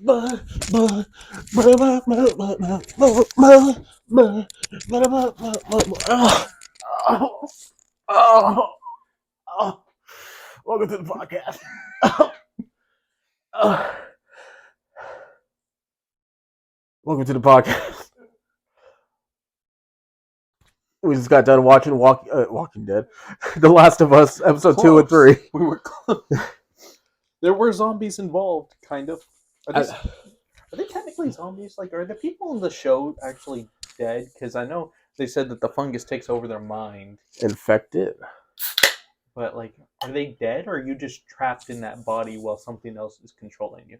Welcome to the podcast. Welcome to the podcast. We just got done watching Walking Dead, The Last of Us, episode 2 and 3. We were close. There were zombies involved, kind of. Are they technically zombies? Like, are the people in the show actually dead? Because I know they said that the fungus takes over their mind. Infected. But, like, are they dead, or are you just trapped in that body while something else is controlling you?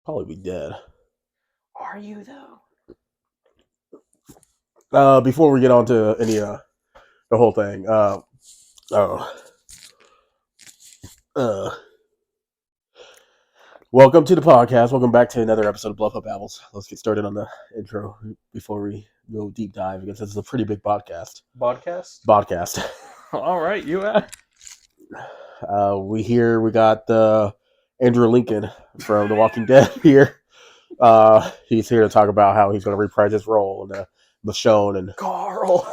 Probably be dead. Are you, though? Before we get on to any the whole thing, welcome to the podcast. Welcome back to another episode of BlubHub Babbles. Let's get started on the intro before we go deep dive, because this is a pretty big podcast. Podcast. All right, you at? We got Andrew Lincoln from The Walking Dead here. He's here to talk about how he's going to reprise his role in the Michonne and Carl.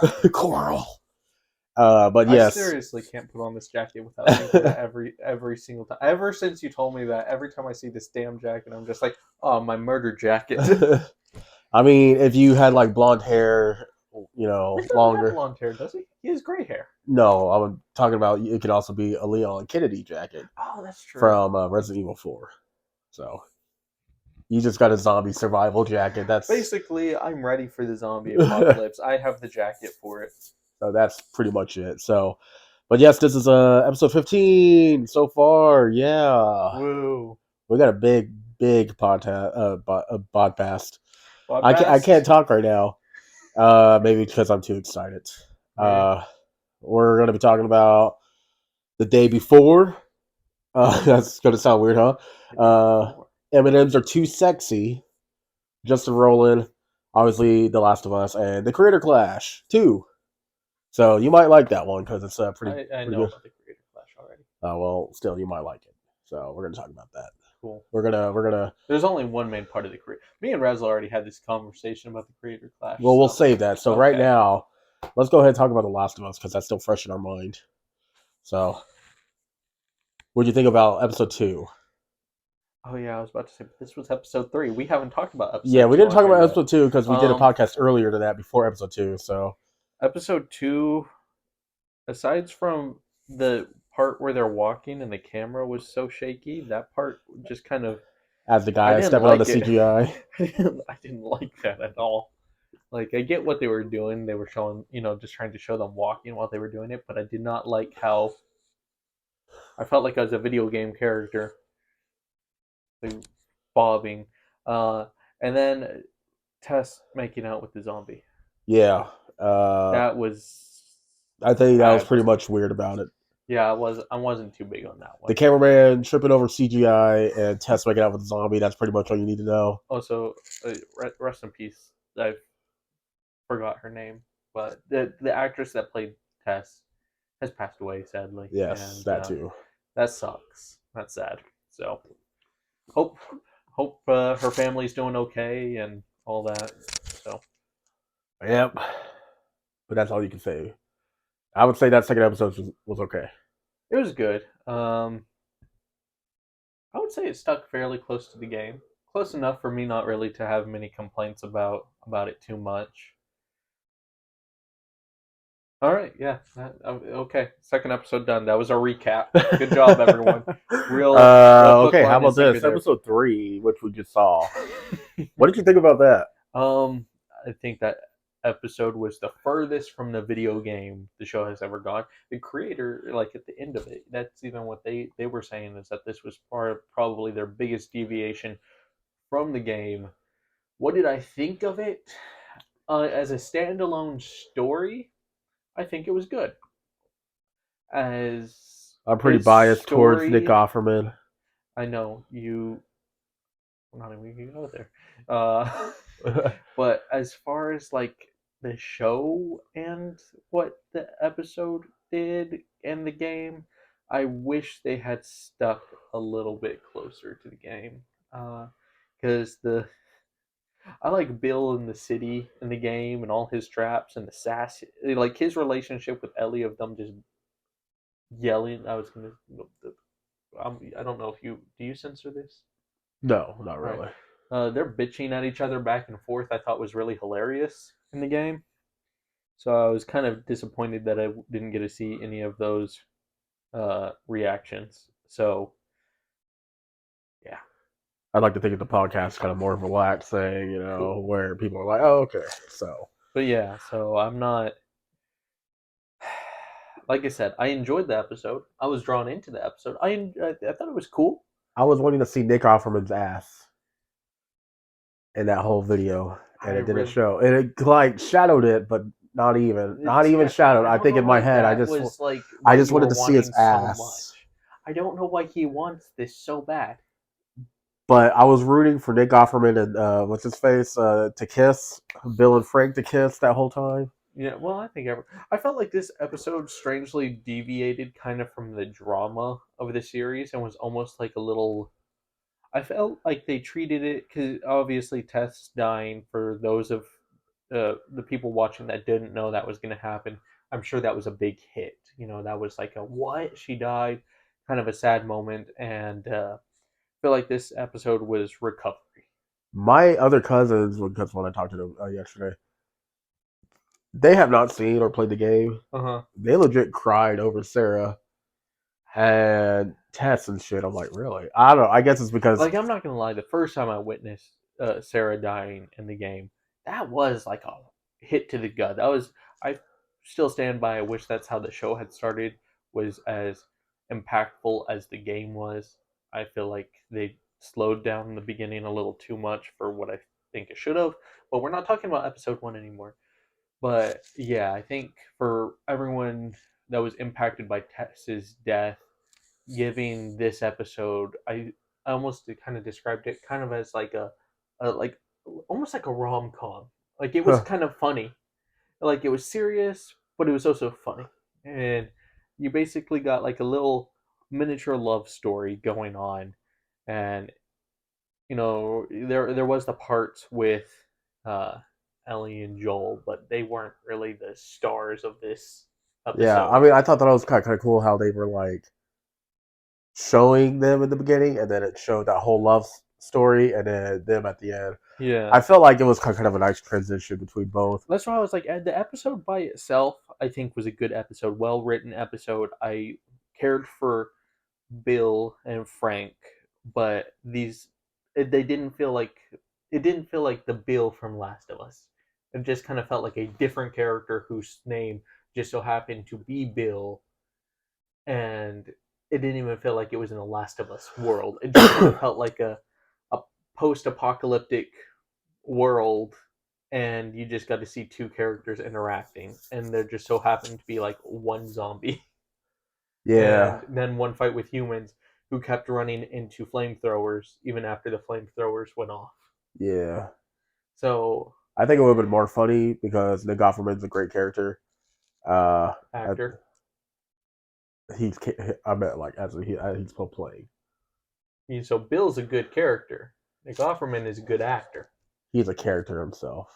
But yes, I seriously can't put on this jacket without thinking that every single time. Ever since you told me that, every time I see this damn jacket, I'm just like, oh, my murder jacket. I mean, if you had like blonde hair, longer. Have blonde hair, does he? He has gray hair. No, I'm talking about it could also be a Leon Kennedy jacket. Oh, that's true. From Resident Evil 4. So you just got a zombie survival jacket. That's basically, I'm ready for the zombie apocalypse. I have the jacket for it. So that's pretty much it. So, but yes, this is episode 15 so far. Yeah. Woo. We got a big podcast. I can't talk right now. Maybe because I'm too excited. We're going to be talking about the day before. That's going to sound weird, huh? M&M'S are too sexy. Justin Roland, obviously The Last of Us, and the Creator Clash 2. So you might like that one because it's pretty. I know good. about the Creator Clash already. Well, still you might like it. So we're gonna talk about that. Cool. We're gonna. There's only one main part of the Creator. Me and Razzle already had this conversation about the Creator Clash. Well, we'll save that. So right now, let's go ahead and talk about The Last of Us because that's still fresh in our mind. So, what do you think about episode 2? Oh yeah, I was about to say this was episode 3. We haven't talked about episode. Yeah, we didn't talk about episode 2 because we did a podcast earlier to that before episode 2. So. Episode 2, aside from the part where they're walking and the camera was so shaky, that part just kind of... As the guy stepping on the CGI. I didn't like that at all. Like, I get what they were doing. They were showing, just trying to show them walking while they were doing it, but I did not like how... I felt like I was a video game character. Like, bobbing. And then Tess making out with the zombie. Yeah. That was... I think that was pretty much weird about it. Yeah, I wasn't too big on that one. The cameraman tripping over CGI and Tess making out with the zombie, that's pretty much all you need to know. Also, rest in peace. I forgot her name. But the actress that played Tess has passed away, sadly. Yes, and, that too. That sucks. That's sad. So, hope her family's doing okay and all that. So. Yep. But that's all you can say. I would say that second episode was okay. It was good. I would say it stuck fairly close to the game. Close enough for me not really to have many complaints about it too much. All right, yeah. Okay, second episode done. That was our recap. Good job, everyone. Okay, how about this? Episode 3, which we just saw. What did you think about that? I think that episode was the furthest from the video game the show has ever gone. The creator, like at the end of it, that's even what they were saying, is that this was probably their biggest deviation from the game. What did I think of it? As a standalone story, I think it was good. As I'm pretty biased towards Nick Offerman. I know you. I'm not even gonna go there. But as far as like the show and what the episode did and the game, I wish they had stuck a little bit closer to the game. Because I like Bill in the city in the game and all his traps and the sass, like his relationship with Ellie of them just yelling. I don't know if you do you censor this. No, not All right. really. They're bitching at each other back and forth. I thought was really hilarious in the game. So I was kind of disappointed that I didn't get to see any of those reactions. So yeah, I'd like to think of the podcast kind of more relaxing, where people are like, "Oh, okay." So, but yeah, so I'm not. Like I said, I enjoyed the episode. I was drawn into the episode. I thought it was cool. I was wanting to see Nick Offerman's ass in that whole video, and it didn't show. And it like shadowed it, but not even shadowed. I think in my head, I just wanted to see his ass. I don't know why he wants this so bad. But I was rooting for Nick Offerman and what's his face to kiss Bill and Frank to kiss that whole time. Yeah, well, I felt like this episode strangely deviated kind of from the drama of the series and was almost like a little. I felt like they treated it because obviously Tess dying for those of the people watching that didn't know that was going to happen. I'm sure that was a big hit. That was like a what? She died, kind of a sad moment, and I feel like this episode was recovery. My other cousins, because when I talked to them yesterday, they have not seen or played the game. They legit cried over Sarah and Tess and shit. I'm like, really? I don't know. I guess it's because I'm not gonna lie. The first time I witnessed Sarah dying in the game, that was like a hit to the gut. I still stand by. I wish that's how the show had started. Was as impactful as the game was. I feel like they slowed down in the beginning a little too much for what I think it should have. But we're not talking about episode 1 anymore. But yeah, I think for everyone that was impacted by Tess's death, giving this episode, I almost kind of described it kind of as like a like almost like a rom com. Like it was kind of funny, like it was serious, but it was also funny, and you basically got like a little miniature love story going on, and there was the parts with uh, Ellie and Joel, but they weren't really the stars of this episode. Yeah, I mean, I thought that was kind of cool how they were like showing them in the beginning, and then it showed that whole love story, and then them at the end. Yeah, I felt like it was kind of a nice transition between both. that's why I was like, the episode by itself, I think, was a good episode, well written episode. I cared for Bill and Frank, but they didn't feel like the Bill from Last of Us. It just kind of felt like a different character whose name just so happened to be Bill, and it didn't even feel like it was in the Last of Us world. It just kind of felt like a post-apocalyptic world, and you just got to see two characters interacting, and there just so happened to be like one zombie. Yeah. And then one fight with humans who kept running into flamethrowers even after the flamethrowers went off. Yeah. So I think it would have been more funny because Nick Offerman's a great character. Actor. I meant like as he's still playing. So Bill's a good character. Nick Offerman is a good actor. He's a character himself.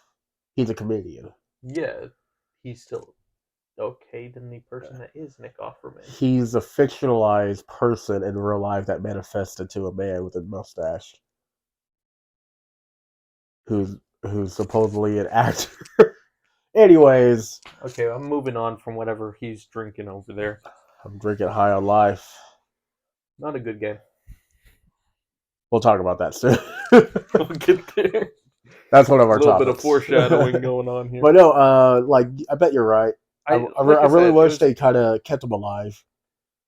He's a comedian. Yeah, he's still okay than the person that is Nick Offerman. He's a fictionalized person in real life that manifests into a man with a mustache, who's supposedly an actor. Anyways, okay, I'm moving on from whatever he's drinking over there. I'm drinking high on life. Not a good game. We'll talk about that soon. We'll get there. That's one of our topics. A little bit of foreshadowing going on here. But no, like I bet you're right. I really wish they kind of kept him alive.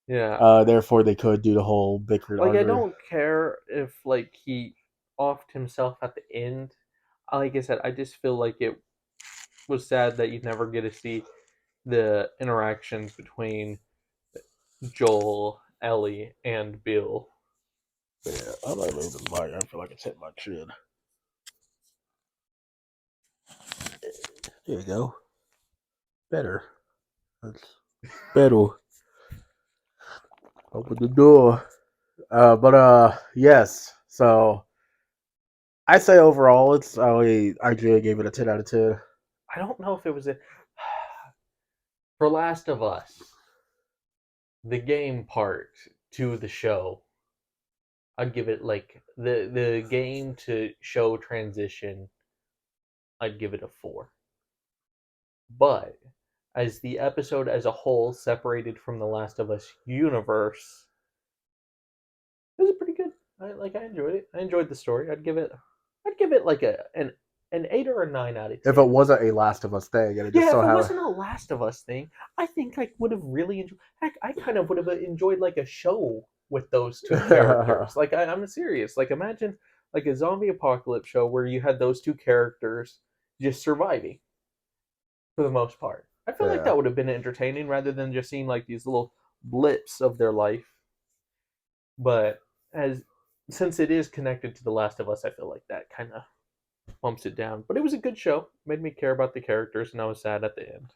Yeah. Therefore, they could do the whole bickering. Like, I don't care if like he offed himself at the end. Like I said, I just feel like it was sad that you never get to see the interactions between Joel, Ellie, and Bill. Yeah, I'm not even lying. I feel like it's hit my chin. There you go. Better. That's better. Open the door. But yes. So I say overall, it's I gave it a 10 out of 10. I don't know if it was a for Last of Us, the game part to the show. I'd give it like the game to show transition. I'd give it a 4. But as the episode as a whole, separated from the Last of Us universe, it was pretty good. I enjoyed it. I enjoyed the story. I'd give it like an 8 or a 9 out of 10. If it wasn't a Last of Us thing, and it just Yeah, so if it how wasn't a Last of Us thing, I think I would have really enjoyed. Heck, I kind of would have enjoyed like a show with those two characters. Like I'm serious. Like imagine like a zombie apocalypse show where you had those two characters just surviving for the most part. I feel like yeah, that would have been entertaining rather than just seeing like these little blips of their life. But as since it is connected to The Last of Us, I feel like that kind of bumps it down. But it was a good show. Made me care about the characters, and I was sad at the end.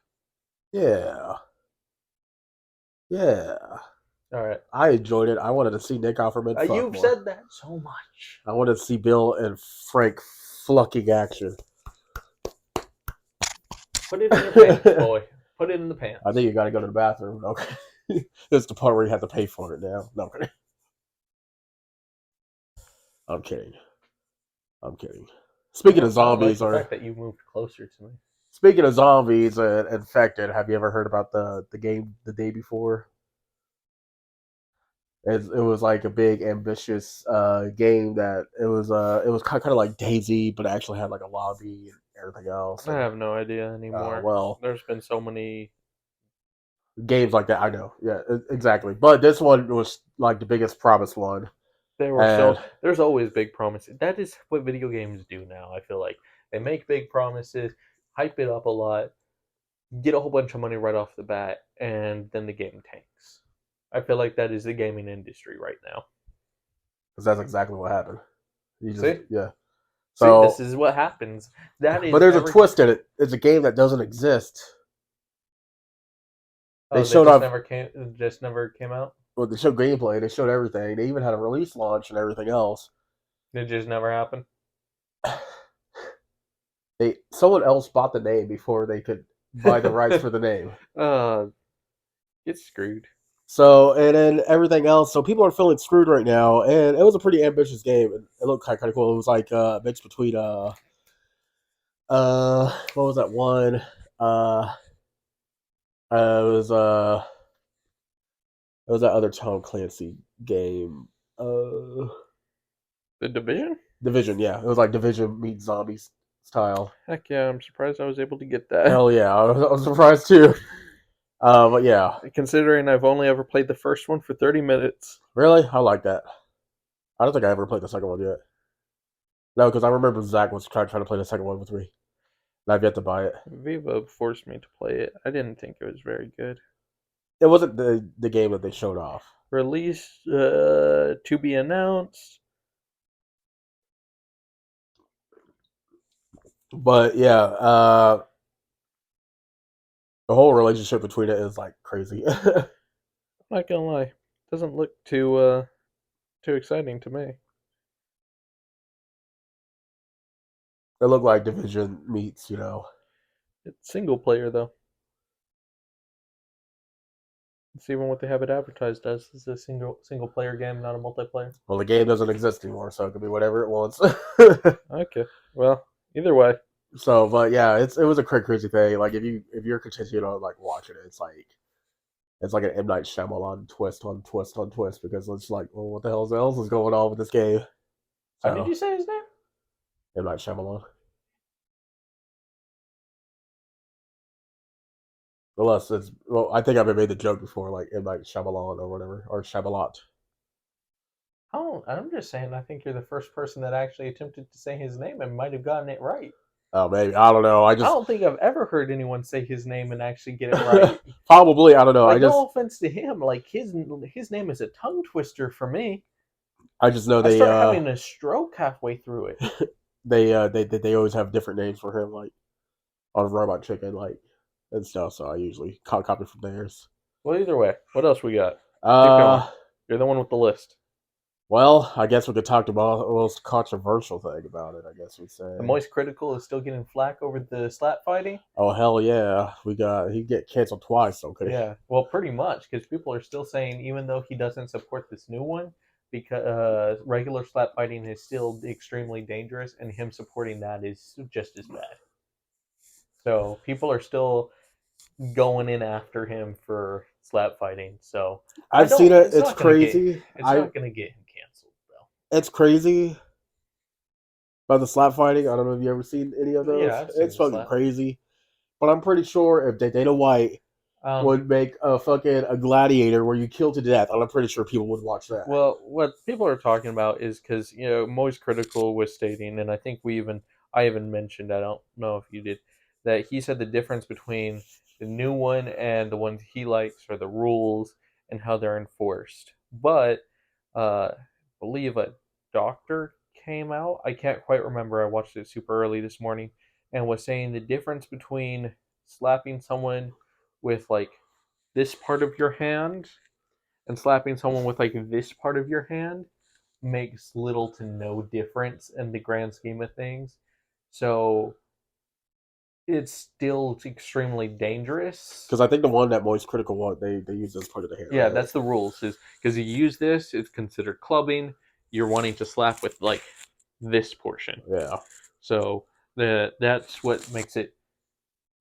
yeah, yeah. All right. I enjoyed it. I wanted to see Nick Offerman fuck You've more. said that so much. I wanted to see Bill and Frank fucking action. Put it in your pants, boy. Put it in the pants. I think you got to go to the bathroom. Okay, this is the part where you have to pay for it now. No, I'm kidding. I'm kidding. Speaking of zombies, I like the fact that you moved closer to me. Speaking of zombies and infected, have you ever heard about the game The Day Before? It was like a big ambitious game that it was kind of like Daisy, but it actually had like a lobby and everything else. I have no idea anymore. Well, there's been so many games like that. I know, yeah, exactly. But this one was like the biggest promised one. There's always big promises. That is what video games do now. I feel like they make big promises, hype it up a lot, get a whole bunch of money right off the bat, and then the game tanks. I feel like that is the gaming industry right now. Because that's exactly what happened. See? Yeah. So this is what happens. But there's a twist in it. It's a game that doesn't exist. They showed off. Just never came out. Well, they showed gameplay. They showed everything. They even had a release launch and everything else. It just never happened. Someone else bought the name before they could buy the rights for the name. Get screwed. So, and then everything else. So people are feeling screwed right now, and it was a pretty ambitious game. And it looked kind of cool. It was like a mix between what was that one? It was that other Tom Clancy game. The Division? Division, yeah. It was like Division meets zombies style. Heck yeah, I'm surprised I was able to get that. Hell yeah, I was surprised too. But yeah. Considering I've only ever played the first one for 30 minutes. Really? I like that. I don't think I ever played the second one yet. No, because I remember Zach was trying to play the second one with me. And I've yet to buy it. Viva forced me to play it. I didn't think it was very good. It wasn't the game that they showed off. Release to be announced. But yeah, the whole relationship between it is like crazy. I'm not gonna lie, it doesn't look too exciting to me. It looked like Division meets, It's single player though. It's even what they have it advertised as. It's a single player game, not a multiplayer. Well, the game doesn't exist anymore, so it could be whatever it wants. Okay. Well, either way. So, but yeah, it was a crazy thing. Like if you're continuing on like watching it, it's like an M. Night Shyamalan twist on twist on twist because it's like, well, what the hell else is going on with this game? So, how did you say his name? M. Night Shyamalan. Unless it's I think I've made the joke before, like M. Night Shyamalan or whatever, or Shyamalat. Oh, I'm just saying. I think you're the first person that actually attempted to say his name and might have gotten it right. Oh, maybe I don't know. I don't think I've ever heard anyone say his name and actually get it right. Probably, I don't know. Like, no offense to him, like his name is a tongue twister for me. I just know I started having a stroke halfway through it. They always have different names for him, like on Robot Chicken, like and stuff. So I usually copy from theirs. Well, either way, what else we got? You're the one with the list. Well, I guess we could talk about the most controversial thing about it. I guess we'd say. The Moist Critical is still getting flack over the slap fighting. Oh hell yeah, he get canceled twice. Okay. Yeah, well, pretty much because people are still saying even though he doesn't support this new one, because regular slap fighting is still extremely dangerous, and him supporting that is just as bad. So people are still going in after him for slap fighting. So I I've seen don't. it. It's crazy. It's not gonna get him canceled It's crazy about the slap fighting. I don't know if you ever seen any of though. those. Yeah, I've seen It's the fucking slap. crazy. But I'm pretty sure if Dana White would make a fucking a gladiator where you kill to death, I'm pretty sure people would watch that. Well, what people are talking about is because Moist Critical was stating, and I think I even mentioned, I don't know if you did, that he said the difference between the new one and the ones he likes are the rules and how they're enforced. But I believe a doctor came out. I can't quite remember. I watched it super early this morning and was saying the difference between slapping someone with like this part of your hand and slapping someone with like this part of your hand makes little to no difference in the grand scheme of things. So it's still extremely dangerous. Because I think the one that Moist Critical one, they use this part of the hair. Yeah, right? that's the rules. Is because you use this, it's considered clubbing. You're wanting to slap with like this portion. Yeah. So that's what makes it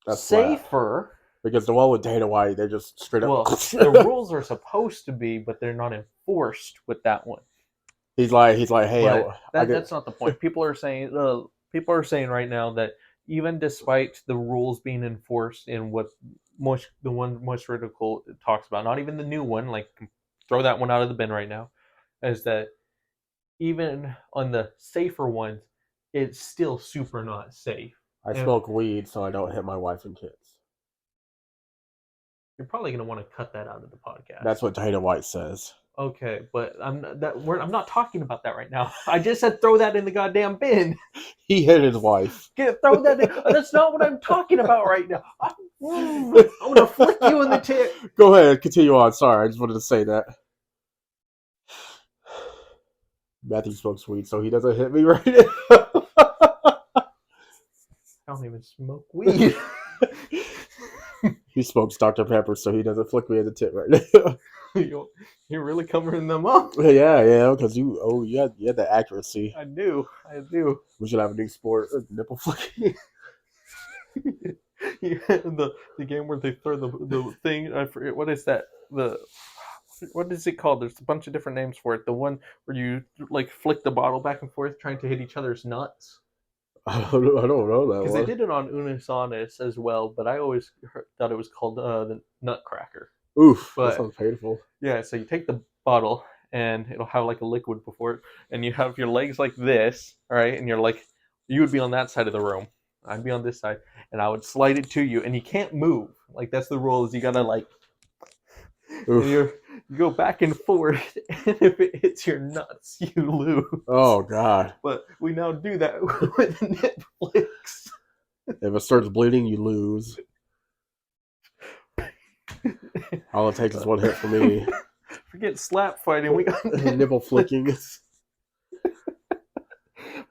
That's safer. Slap. Because the one with Dana White, they're just straight up. Well, the rules are supposed to be, but they're not enforced with that one. he's like, hey, that's not the point. People are saying right now that even despite the rules being enforced in what the one Moist Critical talks about, not even the new one, like throw that one out of the bin right now, is that even on the safer ones, it's still super not safe. I smoke weed, so I don't hit my wife and kids. You're probably gonna want to cut that out of the podcast. That's what Dana White says. Okay, but I'm not talking about that right now. I just said throw that in the goddamn bin. He hit his wife. Throw that in. That's not what I'm talking about right now. I'm gonna flick you in the tip. Go ahead, continue on. Sorry, I just wanted to say that. Matthew smokes weed, so he doesn't hit me right now. I don't even smoke weed. He smokes Dr. Pepper, so he doesn't flick me in the tip right now. You're really covering them up. Yeah, because you had the accuracy. I do. We should have a new sport, nipple flicking. Yeah, the game where they throw the thing. I forget what is that. What is it called? There's a bunch of different names for it. The one where you like flick the bottle back and forth, trying to hit each other's nuts. I don't know that Because one. they did it on Unisonis as well, but I always thought it was called the Nutcracker. Oof, But, that sounds painful. Yeah, so you take the bottle and it'll have like a liquid before it, and you have your legs like this, all right, and you're like, you would be on that side of the room, I'd be on this side, and I would slide it to you, and you can't move. Like that's the rule, is you gotta like, you go back and forth, and if it hits your nuts, you lose. Oh God! But we now do that with Netflix. If it starts bleeding, you lose. All it takes is one hit for me. Forget slap fighting. We got nipple flicking.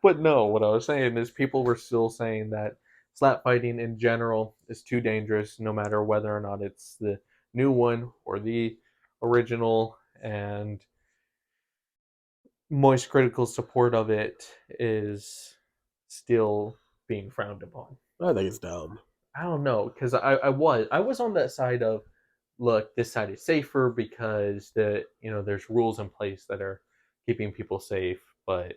But no, what I was saying is people were still saying that slap fighting in general is too dangerous, no matter whether or not it's the new one or the original. And Moist Critical support of it is still being frowned upon. I think it's dumb. I don't know, because I was on that side of, look, this side is safer because there's rules in place that are keeping people safe, but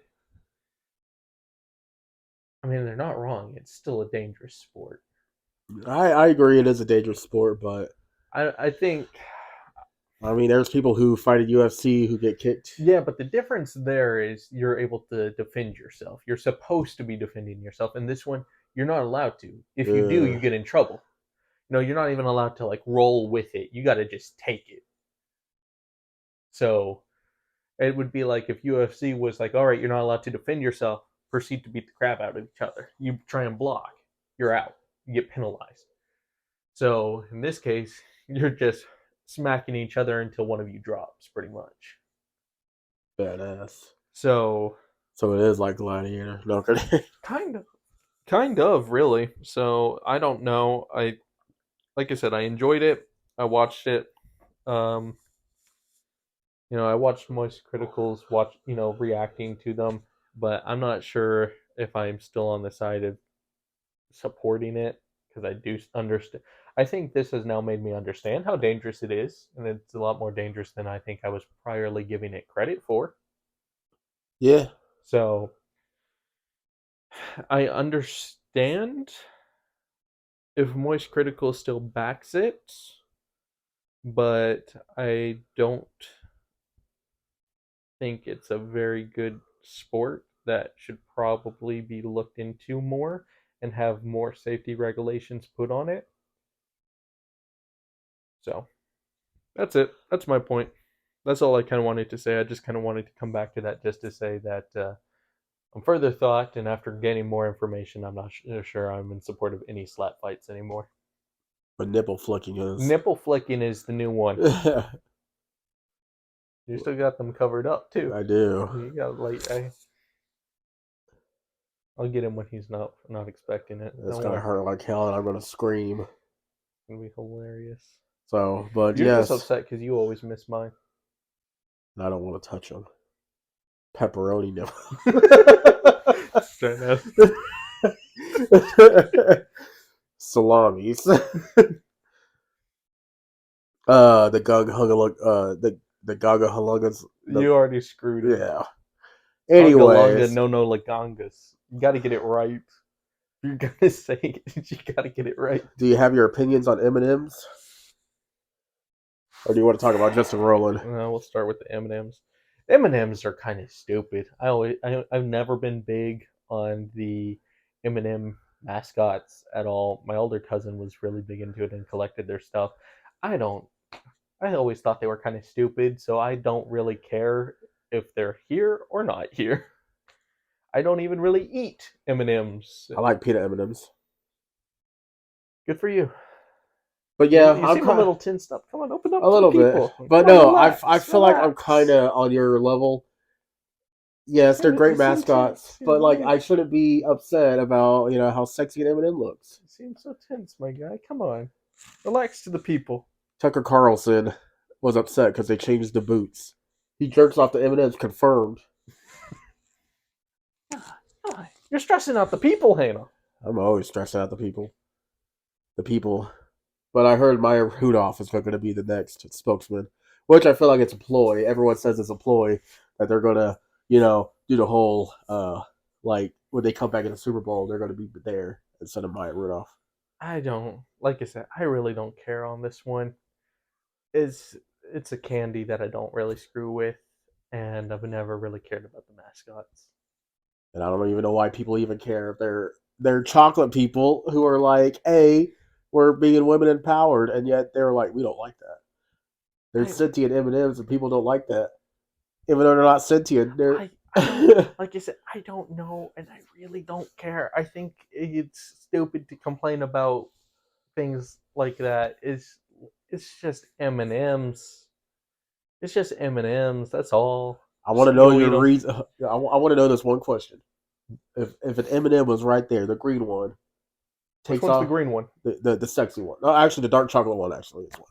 I mean they're not wrong. It's still a dangerous sport. I agree it is a dangerous sport, but I think I mean there's people who fight at UFC who get kicked. Yeah, but the difference there is you're able to defend yourself. You're supposed to be defending yourself. In this one, you're not allowed to. If you do, you get in trouble. You're not even allowed to like roll with it. You got to just take it. So it would be like if UFC was like, all right, you're not allowed to defend yourself, proceed to beat the crap out of each other. You try and block, you're out. You get penalized. So in this case, you're just smacking each other until one of you drops, pretty much. Badass. So it is like Gladiator. No, kind of really. So I don't know. Like I said, I enjoyed it. I watched it. Um, I watched Moist Criticals reacting to them, but I'm not sure if I'm still on the side of supporting it because I do understand. I think this has now made me understand how dangerous it is, and it's a lot more dangerous than I think I was priorly giving it credit for. Yeah. So I understand if Moist Critical still backs it, but I don't think it's a very good sport that should probably be looked into more and have more safety regulations put on it. So that's it. That's my point. That's all I kind of wanted to say. I just kind of wanted to come back to that just to say that on further thought and after gaining more information, I'm not sure I'm in support of any slap fights anymore. But nipple flicking is. Nipple flicking is the new one. You still got them covered up too. I do. You got I'll get him when he's not expecting it. It's gonna hurt like hell, and I'm gonna scream. It's gonna be hilarious. So, but You're yes, just upset because you always miss mine. I don't want to touch them. Pepperoni nipple. Salamis. The Gaga Halungas. You already screwed it. Yeah. Anyways, no Lagangas. You got to get it right. You're gonna say it. You got to get it right. Do you have your opinions on M&M'S, or do you want to talk about Justin Roland? No, we'll start with the M&Ms. M&Ms are kind of stupid. I've never been big on the M&M mascots at all. My older cousin was really big into it and collected their stuff. I always thought they were kind of stupid, so I don't really care if they're here or not here. I don't even really eat M&Ms. I like peanut M&Ms. Good for you. But yeah, you seem a little tensed up. Come on, open up a little bit. But no, I feel like I'm kind of on your level. Yes, they're great mascots, but like I shouldn't be upset about how sexy an M&M looks. You seem so tense, my guy. Come on, relax to the people. Tucker Carlson was upset because they changed the boots. He jerks off the M&Ms, confirmed. You're stressing out the people, Hannah. I'm always stressing out the people. The people. But I heard Meyer Rudolph is going to be the next spokesman, which I feel like it's a ploy. Everyone says it's a ploy that they're going to, do the whole, like, when they come back in the Super Bowl, they're going to be there instead of Meyer Rudolph. Like I said, I really don't care on this one. It's a candy that I don't really screw with, and I've never really cared about the mascots. And I don't even know why people even care if they're chocolate people who are like, hey, we're being women empowered, and yet they're like, we don't like that. They're sentient M&Ms, and people don't like that, even though they're not sentient. They're like I said, I don't know, and I really don't care. I think it's stupid to complain about things like that. It's just M&Ms. It's just M&Ms. That's all. I want to know your reason. I want to know this one question. If an M&M was right there, the green one. Which one's the green one? The sexy one. No, actually, the dark chocolate one actually is one.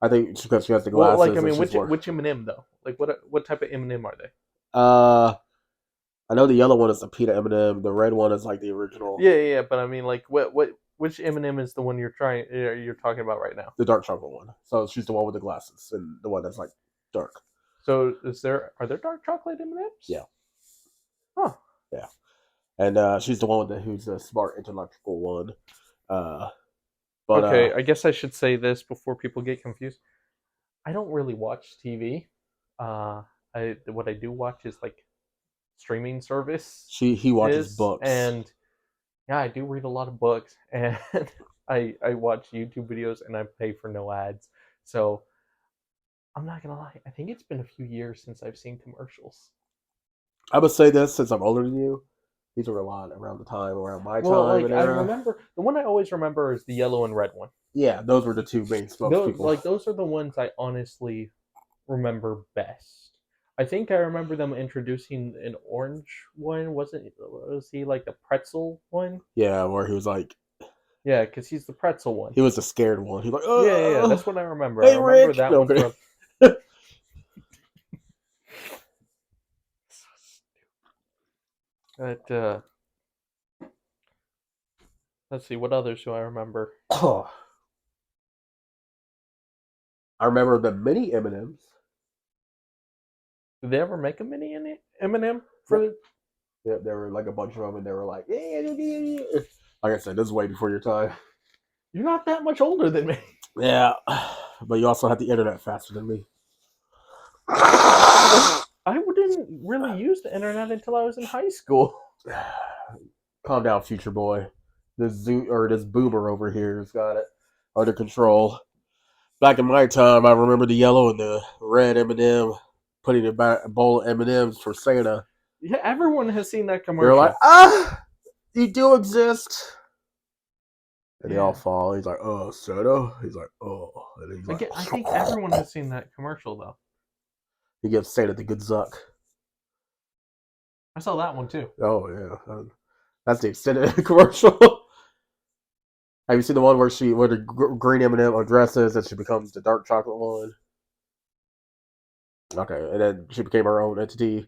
I think it's because she has the glasses. Well, like I mean, which M&M though? Like what type of M&M are they? I know the yellow one is the peanut M&M. The red one is like the original. Yeah. But I mean, like which M&M is the one you're talking about right now? The dark chocolate one. So she's the one with the glasses and the one that's like dark. So are there dark chocolate M&Ms? Yeah. Huh. Yeah. And she's the one who's the smart intellectual one. Okay, I guess I should say this before people get confused. I don't really watch TV. What I do watch is like streaming service. He watches books, and yeah, I do read a lot of books, and I watch YouTube videos, and I pay for no ads. So I'm not gonna lie. I think it's been a few years since I've seen commercials. I would say this since I'm older than you. These were a lot around my time. Like, I remember the one I always remember is the yellow and red one. Yeah, those were the two main spokespeople. Those are the ones I honestly remember best. I think I remember them introducing an orange one. Was he like the pretzel one? Yeah, where he was like, Yeah, because he's the pretzel one. he was the scared one. He's like, Yeah. That's what I remember. I hey, remember Rick. that No, one okay. from. But let's see, what others do I remember? Oh, I remember the mini M&Ms. Did they ever make a mini M&M for Yep. the? Yep, there were like a bunch of them, and they were like, like I said, this is way before your time. You're not that much older than me. Yeah, but you also had the internet faster than me. I didn't really use the internet until I was in high school. Calm down, future boy. This boomer over here has got it under control. Back in my time, I remember the yellow and the red M&M putting a bowl of M&Ms for Santa. Yeah, everyone has seen that They're like, commercial. you do exist. And they all Yeah. fall. He's like, oh, Santa. He's like, oh. And he's like, I think everyone has seen that commercial though. he gives Santa the good zuck. I saw that one too. Oh, yeah. That's the extended commercial. Have you seen the one where the green M&M undresses and she becomes the dark chocolate one? Okay, and then she became her own entity.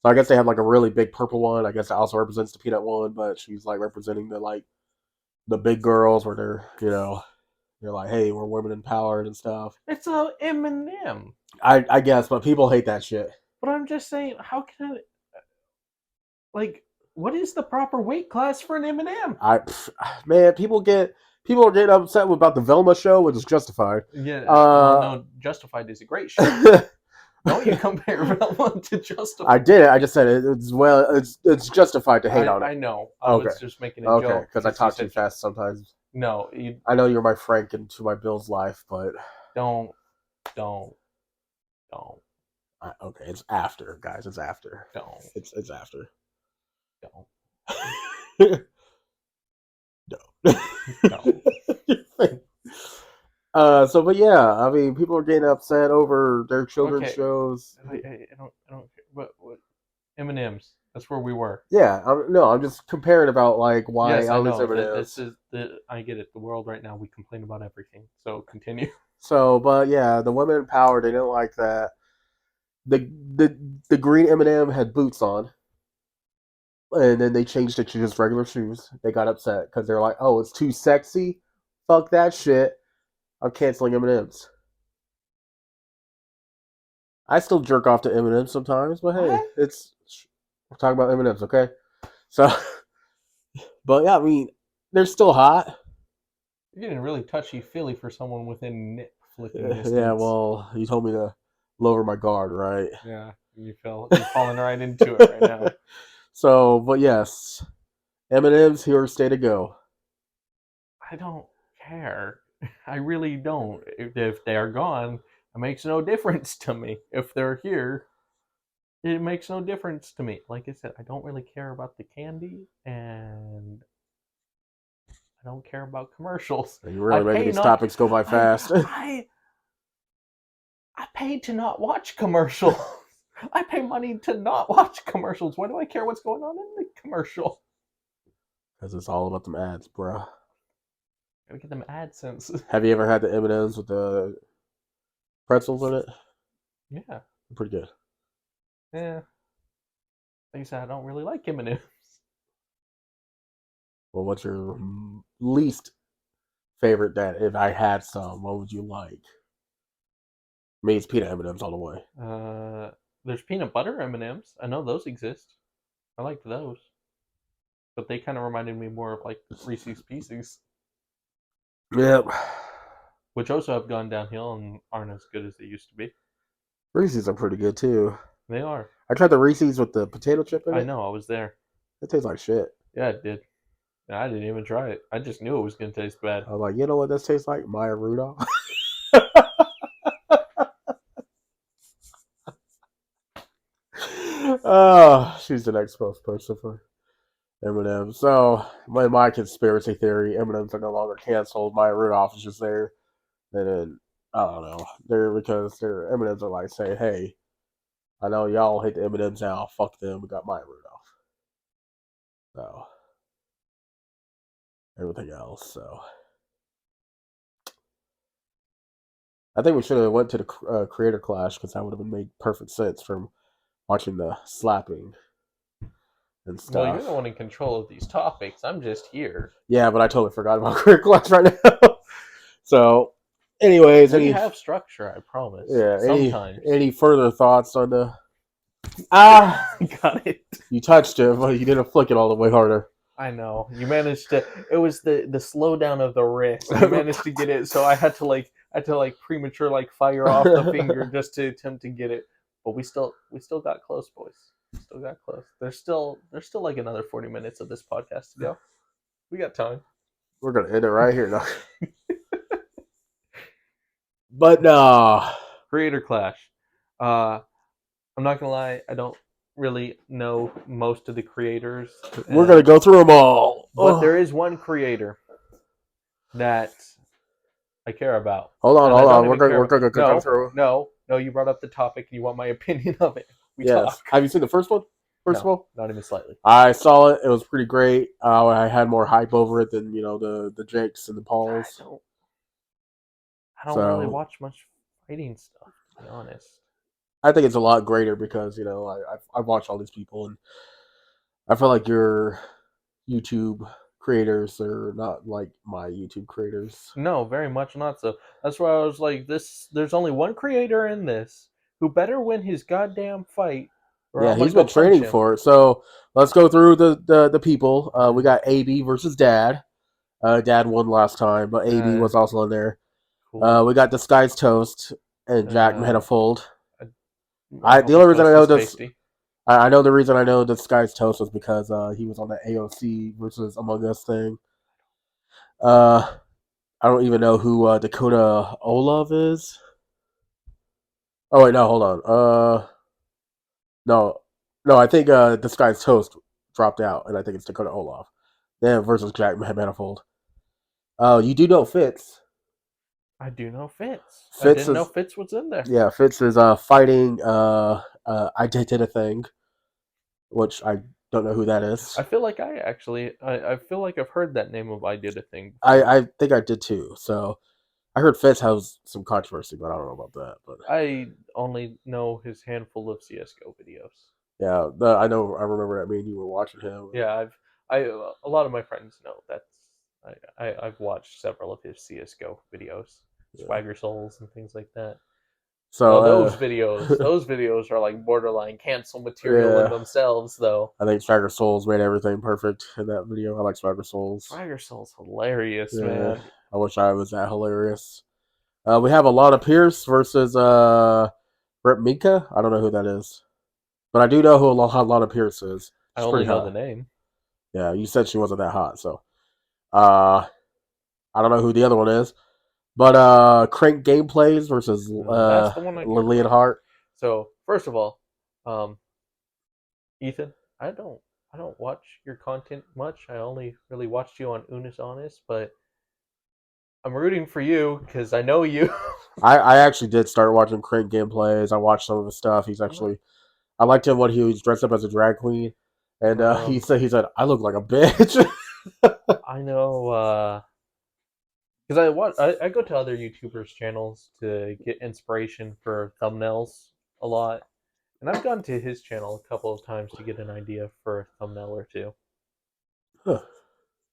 So I guess they have like a really big purple one. I guess it also represents the peanut one, but she's like representing the big girls where they're like, hey, we're women empowered and stuff. It's a M&M. I guess, but people hate that shit. But I'm just saying, how can it? Like, what is the proper weight class for an M&M? Man, people are getting upset about the Velma show, which is justified. Yeah, no, Justified is a great show. Don't you compare Velma to Justified? I did it. I just said it's justified to hate on it. I know. I was just making a joke. Because I talk too fast sometimes. No, I know you're my Frank into my Bill's life, but don't. Okay, it's after, guys. It's after. Don't. It's after. Don't. No. But yeah, I mean, people are getting upset over their children's shows. I don't. What M&Ms? That's where we were. Yeah, I'm just comparing about like why yes, all I these know. M&Ms. I get it. The world right now, we complain about everything. So continue. So, but yeah, the women in power, they didn't like that. The green M&M had boots on, and then they changed it to just regular shoes. They got upset because they're like, "Oh, it's too sexy. Fuck that shit. I'm canceling M&Ms." I still jerk off to M&Ms sometimes, but hey, What? we're talking about M&Ms, okay? So, but yeah, I mean, they're still hot. You're getting really touchy-feely for someone within nip flicking distance. Yeah, well, you told me to lower my guard, right? Yeah, you're falling right into it right now. So, but yes, M&M's here stay to go. I don't care. I really don't. If they are gone, it makes no difference to me. If they're here, it makes no difference to me. Like I said, I don't really care about the candy, and I don't care about commercials. You're really making these topics go by fast. I paid to not watch commercials. I pay money to not watch commercials. Why do I care what's going on in the commercial? Because it's all about them ads, bro. Gotta get them AdSense. Have you ever had the M&Ms with the pretzels in it? Yeah. Pretty good. Yeah. Like I said, I don't really like M&Ms. Well, what's your least favorite that if I had some, what would you like? Me, it's peanut M&Ms all the way. There's peanut butter M&Ms. I know those exist. I liked those. But they kind of reminded me more of like Reese's Pieces. Yep. Which also have gone downhill and aren't as good as they used to be. Reese's are pretty good too. They are. I tried the Reese's with the potato chip in it. I know, I was there. It tastes like shit. Yeah, it did. I didn't even try it. I just knew it was going to taste bad. I was like, you know what this tastes like? Maya Rudolph. Oh, she's the next spokesperson for M&M. So, my conspiracy theory, M&M's are no longer canceled. Maya Rudolph is just there. And then, I don't know. They're because their M&M's are like saying, hey, I know y'all hate the M&M'S now. Fuck them. We got Maya Rudolph. So everything else. So I think we should have went to the creator clash because that would have made perfect sense from watching the slapping and stuff. Well, you're the one in control of these topics. I'm just here. Yeah, but I totally forgot about creator clash right now. So, anyways, we have structure. I promise. Yeah. Sometimes. Any further thoughts on the? Got it. You touched it, but you didn't flick it all the way harder. I know. You managed to. It was the slowdown of the wrist. You managed to get it, so I had to premature fire off the finger just to attempt to get it. But we still got close, boys. Still got close. There's still like another 40 minutes of this podcast to go. We got time. We're gonna end it right here now. But no. Creator clash. I'm not gonna lie. I don't really know most of the creators. We're gonna go through them all. But there is one creator that I care about. Hold on. We're gonna go through. No. You brought up the topic and you want my opinion of it. Yes. Have you seen the first one? First of all, not even slightly. I saw it. It was pretty great. I had more hype over it than the Jakes and the Pauls. I don't really watch much fighting stuff, to be honest. I think it's a lot greater because I watch all these people and I feel like your YouTube creators are not like my YouTube creators. No, very much not so. That's why I was like, there's only one creator in this who better win his goddamn fight. Yeah, he's been training for it. So let's go through the people. We got AB versus Dad. Dad won last time, but AB was also in there. Cool. We got Disguised Toast and Jack Manifold. The only reason I know this, I know the reason I know Disguised Toast was because he was on the AOC versus Among Us thing. I don't even know who Dakota Olaf is. Oh wait, no, hold on. No, I think Disguised Toast dropped out, and I think it's Dakota Olaf. Then versus Jack Manifold. You do know Fitz. I do know Fitz. I didn't know Fitz was in there. Yeah, Fitz is fighting I Did a Thing, which I don't know who that is. I feel like I feel like I've heard that name of I Did a Thing before. I think I did too. So I heard Fitz has some controversy, but I don't know about that. But I only know his handful of CS:GO videos. Yeah, I know. I remember that. Me and you were watching him. Yeah, a lot of my friends know I've watched several of his CS:GO videos, Swagger Souls and things like that. So those videos are like borderline cancel material in themselves, though. I think Swagger Souls made everything perfect in that video. I like Swagger Souls. Swagger Souls hilarious, man. I wish I was that hilarious. We have a lot of Pierce versus Brett Mika. I don't know who that is, but I do know who a lot of Pierce is. I only know the name. Yeah, you said she wasn't that hot, so I don't know who the other one is. But Crank Gameplays versus that's the one Lillian Hart. So first of all, Ethan, I don't watch your content much. I only really watched you on Unis Honest, but I'm rooting for you because I know you. I actually did start watching Crank Gameplays. I watched some of his stuff. He's actually, I liked him when he was dressed up as a drag queen, and he said I look like a bitch. I know. Because I go to other YouTubers' channels to get inspiration for thumbnails a lot, and I've gone to his channel a couple of times to get an idea for a thumbnail or two. Huh.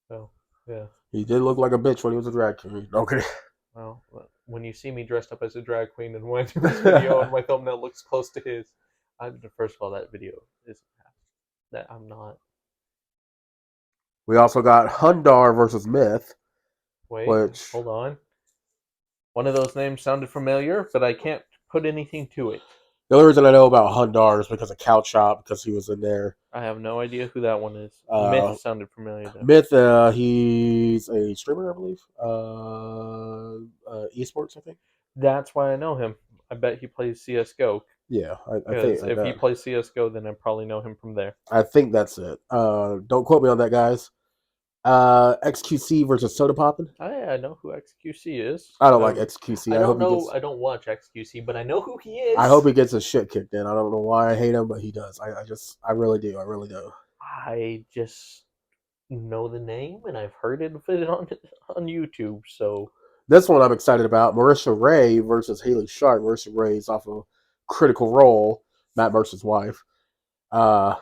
So yeah, he did look like a bitch when he was a drag queen. Okay. Well, when you see me dressed up as a drag queen and when I do this video and my thumbnail looks close to his, first of all, that video isn't that I'm not. We also got Hundar versus Myth. Wait, hold on. One of those names sounded familiar, but I can't put anything to it. The only reason I know about Hundar is because of Couch Shop, because he was in there. I have no idea who that one is. Myth sounded familiar, though. Myth, he's a streamer, I believe. Esports, I think. That's why I know him. I bet he plays CSGO. Yeah, I think. If he plays CSGO, then I probably know him from there. I think that's it. Don't quote me on that, guys. XQC versus Soda Poppin'. I know who XQC is. I don't like XQC. I I don't hope he know. gets. I don't watch XQC, but I know who he is. I hope he gets his shit kicked in. I don't know why I hate him, but he does. I really do. I really do. I just know the name and I've heard it on YouTube. So This one I'm excited about. Marisha Ray versus Haley Sharp. Marisha Ray is off of Critical Role, Matt Mercer's wife. I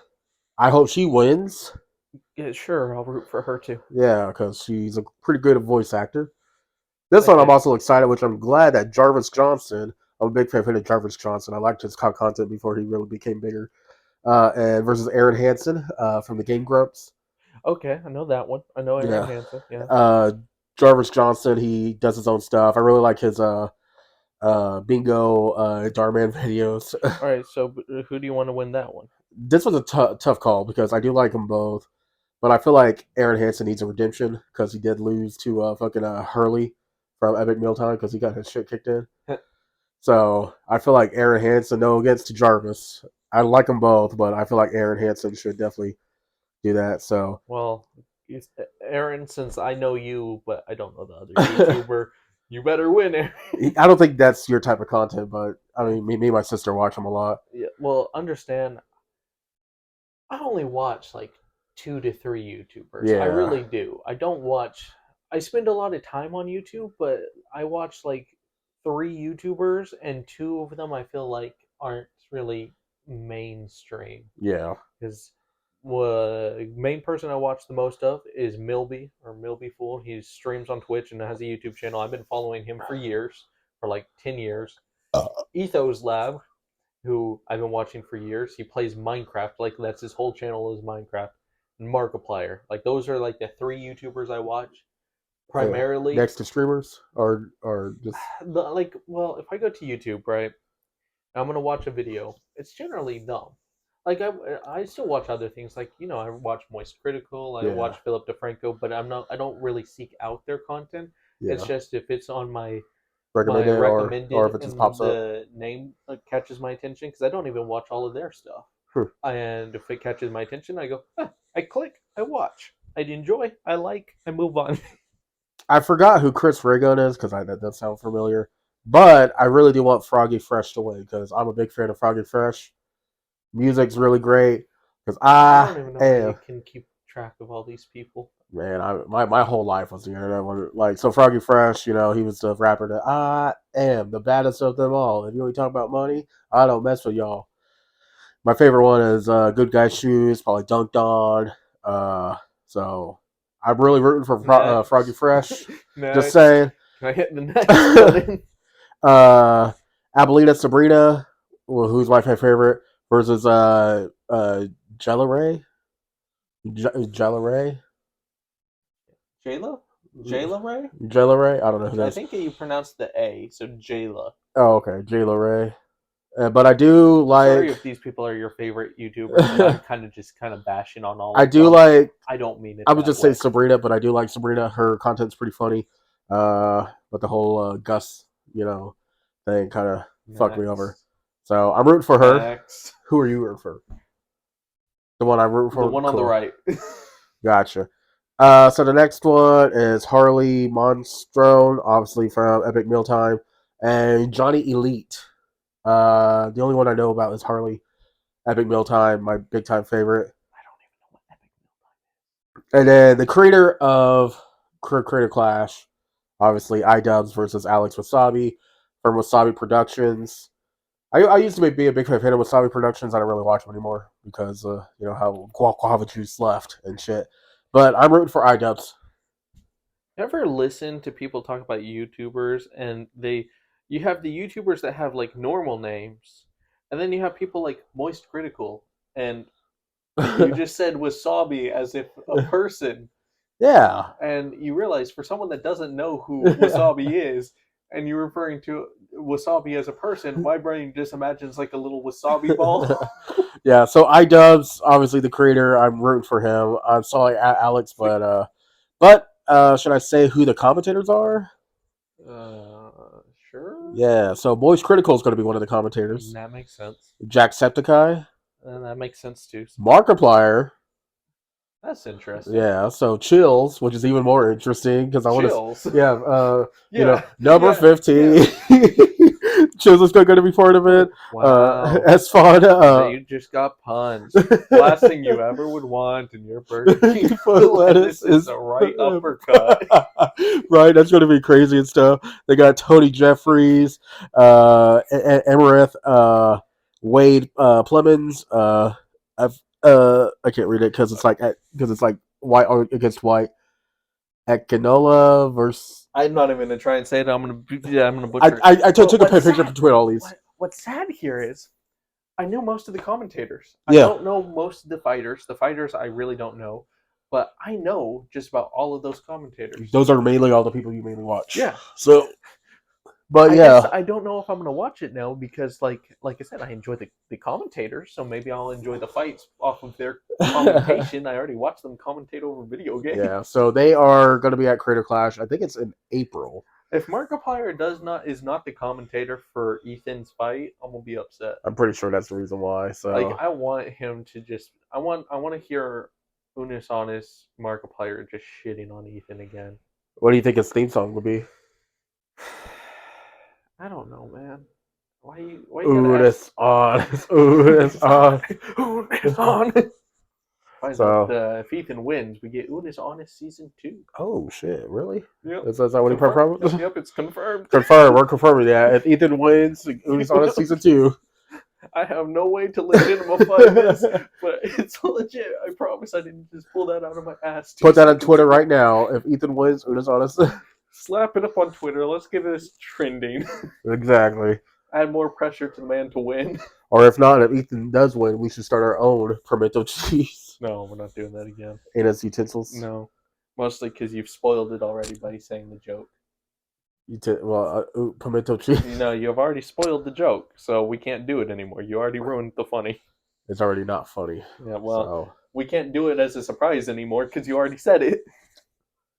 hope she wins. yeah, sure, I'll root for her too. Yeah, because she's a pretty good voice actor. This one I'm also excited, which I'm glad that Jarvis Johnson. I'm a big fan of Jarvis Johnson. I liked his content before he really became bigger. And versus Aaron Hansen from the Game Grumps. Okay, I know that one. I know Aaron Hansen. Yeah. Jarvis Johnson, he does his own stuff. I really like his bingo Darman videos. All right, so who do you want to win that one? This was a tough call because I do like them both, but I feel like Aaron Hansen needs a redemption because he did lose to fucking Hurley from Epic Mealtime because he got his shit kicked in. So I feel like Aaron Hansen, no against Jarvis. I like them both, but I feel like Aaron Hansen should definitely do that. So well, Aaron, since I know you, but I don't know the other YouTuber, you better win, Aaron. I don't think that's your type of content, but I mean, me and my sister watch him a lot. Yeah, well, understand, I only watch like 2 to 3 YouTubers. Yeah. I really do. I don't watch. I spend a lot of time on YouTube, but I watch like 3 YouTubers, and 2 of them I feel like aren't really mainstream. Yeah. Because main person I watch the most of is Milby or Milby Fool. He streams on Twitch and has a YouTube channel. I've been following him for years, for like 10 years. Ethos Lab, who I've been watching for years. He plays Minecraft, like that's his whole channel is Minecraft. And Markiplier, like those are like the 3 YouTubers I watch primarily. Next to streamers or just like, well, if I go to YouTube, right, I'm gonna watch a video. It's generally dumb. Like I still watch other things. Like I watch Moist Critical. I watch Philip DeFranco, but I don't really seek out their content. Yeah. It's just if it's on my recommended or if it just pops up, the name catches my attention because I don't even watch all of their stuff. And if it catches my attention, I go, I click, I watch, I enjoy, I like, I move on. I forgot who Chris Ragon is because that does sound familiar. But I really do want Froggy Fresh to win because I'm a big fan of Froggy Fresh. Music's really great because I don't even know how you can keep track of all these people. Man, my whole life was the internet. Like, so Froggy Fresh, he was the rapper that I am the baddest of them all. If you only talk about money, I don't mess with y'all. My favorite one is Good Guy Shoes, probably Dunked On. So I'm really rooting for Froggy Fresh. Just saying. Can I hit the next button? Abuelita Sabrina, who's my favorite, versus Jella Ray. Jella Ray? Jayla? Jayla Ray? Jayla Ray? I don't know who that is. I think that you pronounced the A, so Jayla. Oh, okay. Jayla Ray. But I do like... Sorry if these people are your favorite YouTubers, and I'm kind of bashing on all of them. I do like... I don't mean it I would just say Sabrina, but I do like Sabrina. Her content's pretty funny. But the whole Gus, thing kind of fucked me over. So I'm rooting for her. Next. Who are you rooting for? The one I'm rooting for? The one on the right. Gotcha. So the next one is Harley Monstrone, obviously from Epic Mealtime, and Johnny Elite. The only one I know about is Harley. Epic Mealtime, my big time favorite. I don't even know what Epic Mealtime is. And then the creator of Creator Clash, obviously iDubbbz versus Alex Wasabi from Wasabi Productions. I used to be a big fan of Wasabi Productions. I don't really watch them anymore because how guava juice left and shit. But I'm rooting for iDubbbz. Ever listen to people talk about YouTubers and you have the YouTubers that have like normal names, and then you have people like Moist Critical, and you just said Wasabi as if a person. Yeah. And you realize for someone that doesn't know who Wasabi is, and you're referring to Wasabi as a person, my brain just imagines like a little wasabi ball. Yeah, so iDubbbz, obviously the creator, I'm rooting for him. I'm sorry, Alex, but should I say who the commentators are? Sure. Yeah, so Moist Critical is going to be one of the commentators. That makes sense. Jacksepticeye. That makes sense too. Markiplier. That's interesting. Yeah, so Chills, which is even more interesting because I want to. Chills. Number Yeah. 15. Chills is going to be part of it. Wow. As fun. You just got punched. Last thing you ever would want in your Burger King Foot lettuce is a right uppercut. right. That's going to be crazy and stuff. They got Tony Jeffries, Emerith, Wade Plemons. I can't read it because it's like white against white. Ekanola versus. I'm not even gonna try and say it. I'm gonna butcher it. I took a picture between all these. What's sad here is I knew most of the commentators. I Yeah. don't know most of the fighters. The fighters I really don't know, but I know just about all of those commentators. Those are mainly all the people you mainly watch. Yeah. So, but I yeah, guess I don't know if I'm gonna watch it now because, like I said, I enjoy the commentators, so maybe I'll enjoy the fights off of their commentation. I already watched them commentate over video games. Yeah. So they are going to be at Creator Clash. I think it's in April. If Markiplier is not the commentator for Ethan's fight, I'm gonna be upset. I'm pretty sure that's the reason why. So like, I want him to just I want to hear Unis Honest Markiplier just shitting on Ethan again. What do you think his theme song would be? I don't know, man. Why you Unis Honest. Unis Honest. Unis Honest. So if Ethan wins, we get Unis Honest season 2. Oh shit! Really? Yep. Is that what he promised? Yep, it's confirmed. Confirmed. We're confirming that. If Ethan wins, Unis Honest season 2. I have no way to legitimate this, but it's legit. I promise I didn't just pull that out of my ass. Put that on Twitter right now. If Ethan wins, Unis Honest. Slap it up on Twitter. Let's get this trending. Exactly. Add more pressure to the man to win. Or if not, if Ethan does win, we should start our own pimento cheese. No, we're not doing that again. In its utensils. No, mostly because you've spoiled it already by saying the joke. Pimento cheese. No, you've already spoiled the joke, so we can't do it anymore. You already ruined the funny. It's already not funny. Yeah, well, we can't do it as a surprise anymore because you already said it.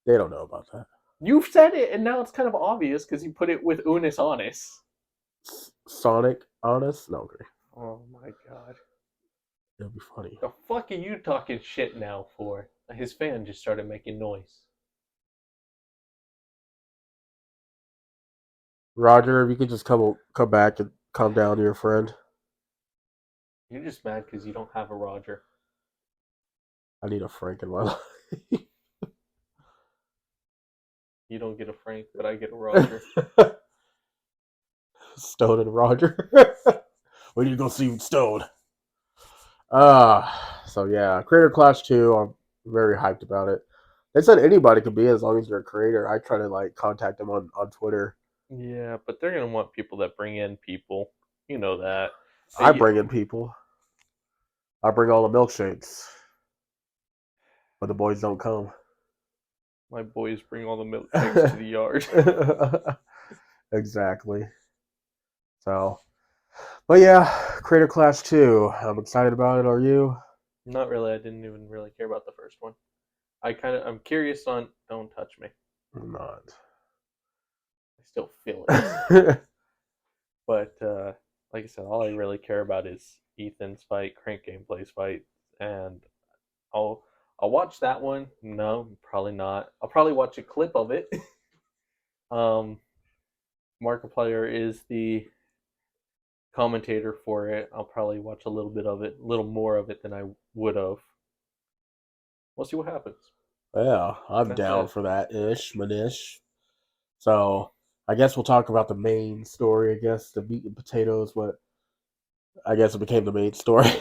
They don't know about that. You've said it, and now it's kind of obvious because you put it with Unis Honest. Sonic Honest? No, okay. Oh my god. It'll be funny. The fuck are you talking shit now for? His fan just started making noise. Roger, if you could just come back and calm down to your friend. You're just mad because you don't have a Roger. I need a Frank in my life. You don't get a Frank, but I get a Roger. Stone and Roger. We need to go see Stone. So yeah, Creator Clash 2, I'm very hyped about it. They said anybody could be as long as you're a creator. I try to contact them on Twitter. Yeah, but they're gonna want people that bring in people. You know that. I bring in people. I bring all the milkshakes. But the boys don't come. My boys bring all the milkshakes to the yard. Exactly. So, but yeah, Creator Clash 2. I'm excited about it. Are you? Not really. I didn't even really care about the first one. I'm curious on. Don't touch me. I'm not. I still feel it. But like I said, all I really care about is Ethan's fight, Crank Gameplay's fight, and I'll watch that one. No, probably not. I'll probably watch a clip of it. Markiplier is the commentator for it. I'll probably watch a little bit of it, a little more of it than I would have. We'll see what happens. Yeah, I'm down for that manish. So I guess we'll talk about the main story. I guess the meat and potatoes. What I guess it became the main story.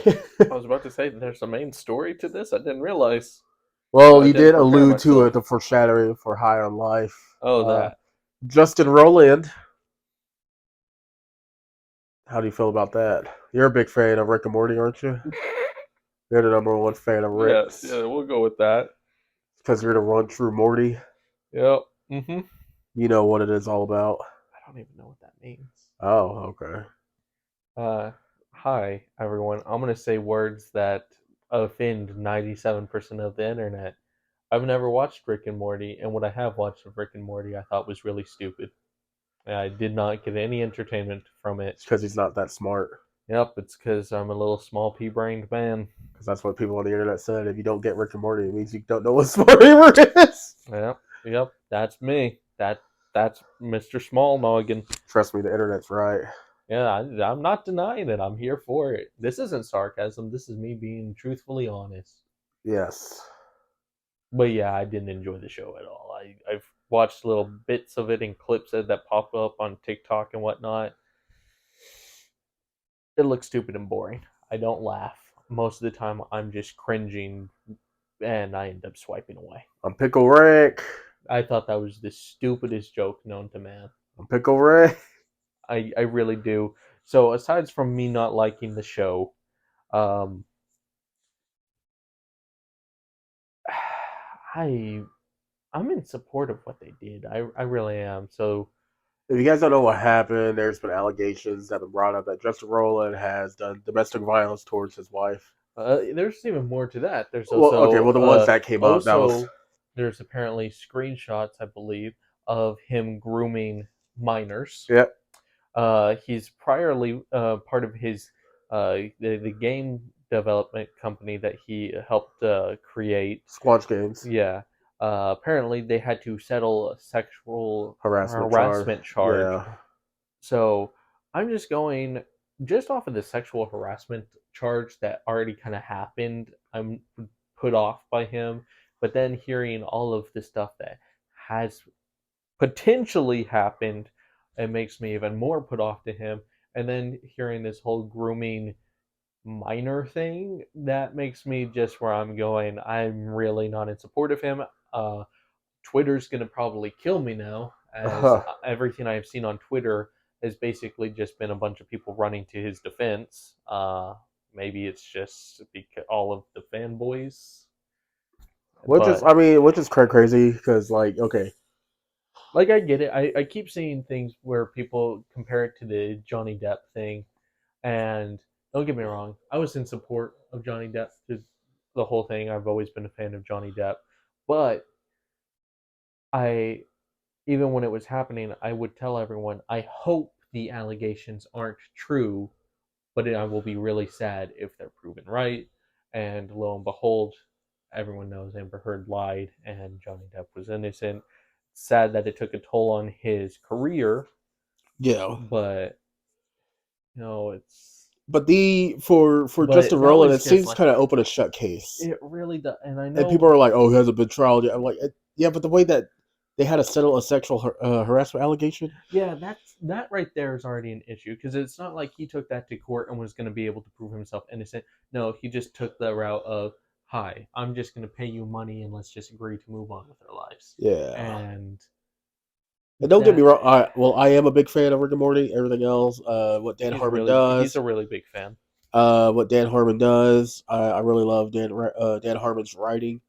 I was about to say there's a main story to this. I didn't realize. Well, you did allude to it, the foreshadowing for High on Life. Oh, that. Justin Roland. How do you feel about that? You're a big fan of Rick and Morty, aren't you? You're the number one fan of Rick. Yes, yeah, we'll go with that. Because you're the one true Morty. Yep. Mm-hmm. You know what it is all about. I don't even know what that means. Oh, okay. Hi, everyone. I'm going to say words that offend 97% of the internet. I've never watched Rick and Morty, and what I have watched of Rick and Morty I thought was really stupid. I did not get any entertainment from it. It's because he's not that smart. Yep, it's because I'm a little small pea-brained man. Because that's what people on the internet said. If you don't get Rick and Morty, it means you don't know what smart humor is. Yep, that's me. That's Mr. Small Noggin. Trust me, the internet's right. Yeah, I'm not denying it. I'm here for it. This isn't sarcasm. This is me being truthfully honest. Yes. But yeah, I didn't enjoy the show at all. I've watched little bits of it and clips that pop up on TikTok and whatnot. It looks stupid and boring. I don't laugh. Most of the time, I'm just cringing and I end up swiping away. I'm Pickle Rick. I thought that was the stupidest joke known to man. I'm Pickle Rick. I really do. So aside from me not liking the show, um, I I'm in support of what they did. I really am. So If you guys don't know what happened, there's been allegations that have been brought up that Justin Roland has done domestic violence towards his wife. there's even more to that. There's Well, okay, also well, the ones that came up, that was. there's apparently screenshots, I believe, of him grooming minors. Yeah. He's priorly part of his the game development company that he helped create. Squanch Games. Yeah. Apparently, they had to settle a sexual Harassment charge. Yeah. So I'm just going just off of the sexual harassment charge that already kind of happened. I'm put off by him, but then hearing all of the stuff that has potentially happened, it makes me even more put off to him. And then hearing this whole grooming minor thing, that makes me just where I'm going. I'm really not in support of him. Uh, Twitter's gonna probably kill me now, as everything I've seen on Twitter has basically just been a bunch of people running to his defense. Maybe it's just because all of the fanboys, Which is, but I mean, which is crazy because, like, okay, like I get it. I keep seeing things where people compare it to the Johnny Depp thing, and don't get me wrong, I was in support of Johnny Depp through the whole thing. I've always been a fan of Johnny Depp, but I even when it was happening, I would tell everyone, I hope the allegations aren't true, but I will be really sad if they're proven right. And lo and behold, everyone knows Amber Heard lied and Johnny Depp was innocent. Sad that it took a toll on his career, yeah. but it's. But for Justin But that Roland, was it just seems like kind of open a shut case, it really does, and I and people know. are like, "Oh, he hasn't been trialed yet." I'm like, "Yeah, but the way that they had to settle a sexual harassment allegation." Yeah, that right there is already an issue because it's not like he took that to court and was going to be able to prove himself innocent. No, he just took the route of, "Hi, I'm just going to pay you money and let's just agree to move on with our lives." Yeah. And And don't get me that wrong. I am a big fan of Rick and Morty. Everything else, what Dan Harmon he's does, a really big fan. what Dan Harmon does, I really love Dan Harmon's writing.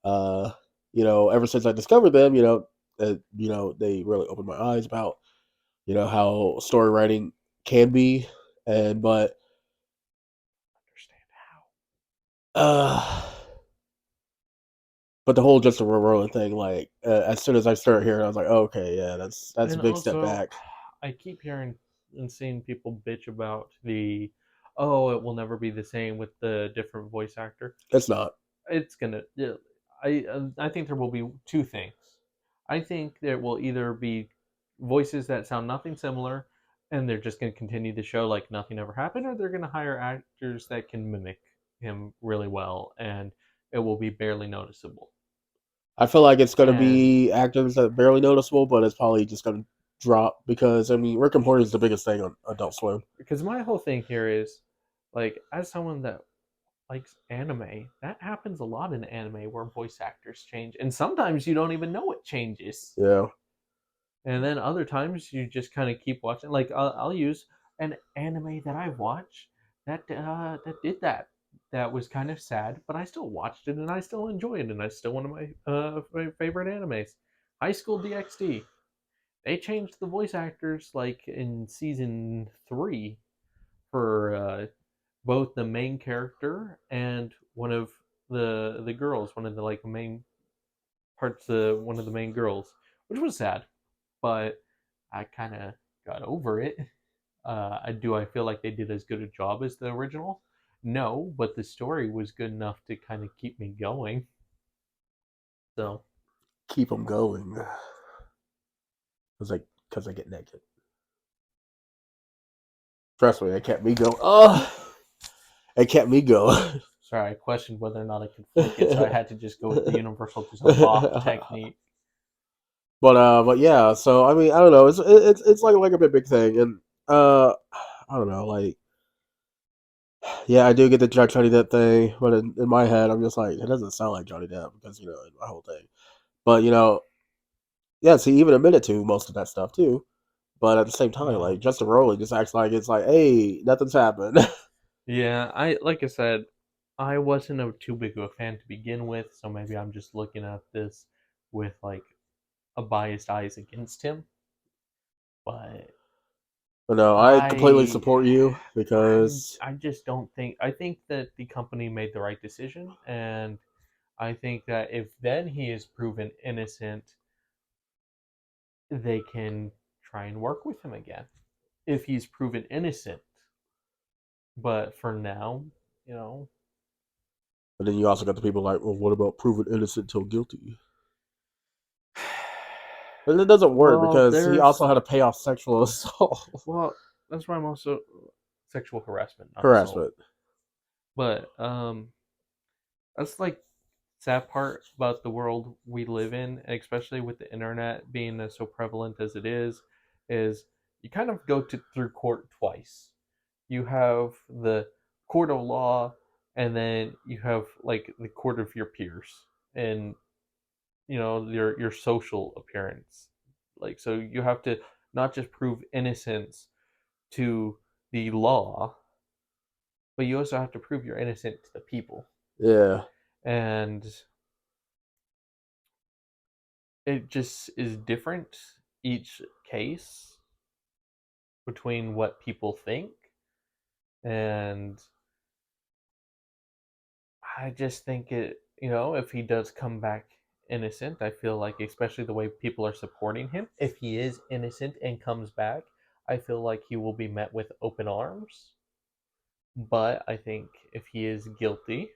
Uh, ever since I discovered them, they really opened my eyes about how story writing can be, and but Understand how. uh, but the whole Justin Roiland thing, like as soon as I started hearing, I was like, oh, okay, yeah, that's a And big step also, back. I keep hearing and seeing people bitch about oh, it will never be the same with the different voice actor. It's not. It's gonna. Yeah, I think there will be two things. I think there will either be voices that sound nothing similar, and they're just gonna continue the show like nothing ever happened, or they're gonna hire actors that can mimic him really well, and it will be barely noticeable. I feel like it's gonna And be actors that are barely noticeable, but it's probably just gonna drop because I mean Rick and Morty is the biggest thing on Adult Swim. because my whole thing here is, like, as someone that likes anime, that happens a lot in anime where voice actors change, and sometimes you don't even know it changes. Yeah. And then other times you just kind of keep watching. Like I'll use an anime that I watched that did that. That was kind of sad, but I still watched it and I still enjoy it, and it's still one of my favorite animes. High School DxD. They changed the voice actors like in season 3 for both the main character and one of the girls, one of the like main parts, one of the main girls, which was sad, but I kind of got over it. Do I feel like they did as good a job as the original? No, but the story was good enough to kind of keep me going. So Keep them going. Because I get naked. Trust me, it kept me going. Oh, it kept me going. sorry, I questioned whether or not I could flick it, so I had to just go with the universal just lock technique. But yeah. So I mean, I don't know. It's like a big thing, and I don't know. Like, yeah, I do get the Johnny Depp thing, but in my head, I'm just like, it doesn't sound like Johnny Depp because in my whole thing. But yes, he even admitted to most of that stuff too. But at the same time, like Justin Rowley just acts like it's like, hey, nothing's happened. Yeah, like I said, I wasn't too big of a fan to begin with, so maybe I'm just looking at this with like a biased eyes against him. But But no, I completely I support you I'm because I just don't think I think that the company made the right decision, and I think that if then he is proven innocent, they can try and work with him again. If he's proven innocent. But for now, you know, but then you also got the people like, well, what about proven innocent till guilty? But it doesn't work well, because he there's also had to pay off sexual assault, well, that's why I'm also sexual harassment, not assault. harassment. But that's like sad part about the world we live in, especially with the internet being so prevalent as it is you kind of go through court twice. You have the court of law, and then you have like the court of your peers, and your social appearance. Like so, you have to not just prove innocence to the law, but you also have to prove you're innocent to the people. Yeah, And it just is different each case between what people think. And I just think if he does come back innocent, I feel like, especially the way people are supporting him, if he is innocent and comes back, I feel like he will be met with open arms. But I think if he is guilty,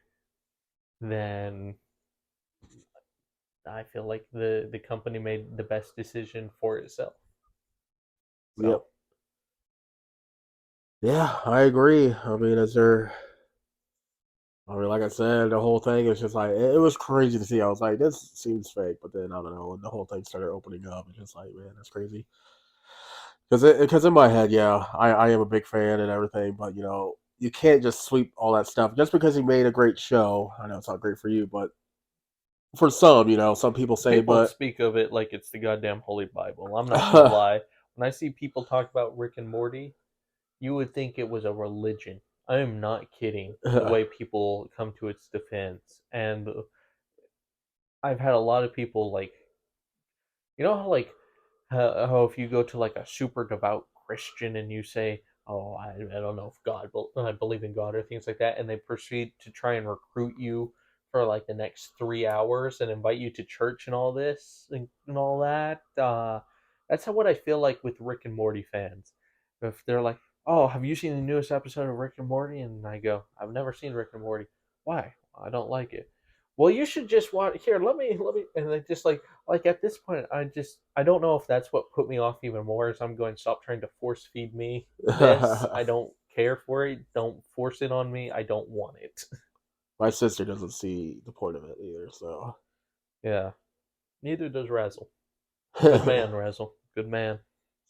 then I feel like the company made the best decision for itself. yep, So yeah, I agree. I mean, like I said, the whole thing is just like it was crazy to see. I was like, this seems fake, but then I don't know. When the whole thing started opening up, it's just like, man, that's crazy. Because in my head, yeah, I am a big fan and everything, but you can't just sweep all that stuff just because he made a great show. I know it's not great for you, but for some, some people say, people but speak of it like it's the goddamn holy Bible. I'm not gonna lie. When I see people talk about Rick and Morty, you would think it was a religion. I am not kidding. The way people come to its defense, and I've had a lot of people like, how like how if you go to like a super devout Christian and you say, "Oh, I don't know if God, but I believe in God," or things like that, and they proceed to try and recruit you for like the next 3 hours and invite you to church and all this and all that. That's what I feel like with Rick and Morty fans. If they're like, "Oh, have you seen the newest episode of Rick and Morty?" and I go, "I've never seen Rick and Morty. Why? I don't like it." Well, you should just watch. Here, let me, and they just like at this point, I don't know if that's what put me off even more. Is I'm going, stop trying to force feed me this. I don't care for it. Don't force it on me. I don't want it. my sister doesn't see the point of it either. So, Yeah. Neither does Razzle. Good man, Razzle. Good man.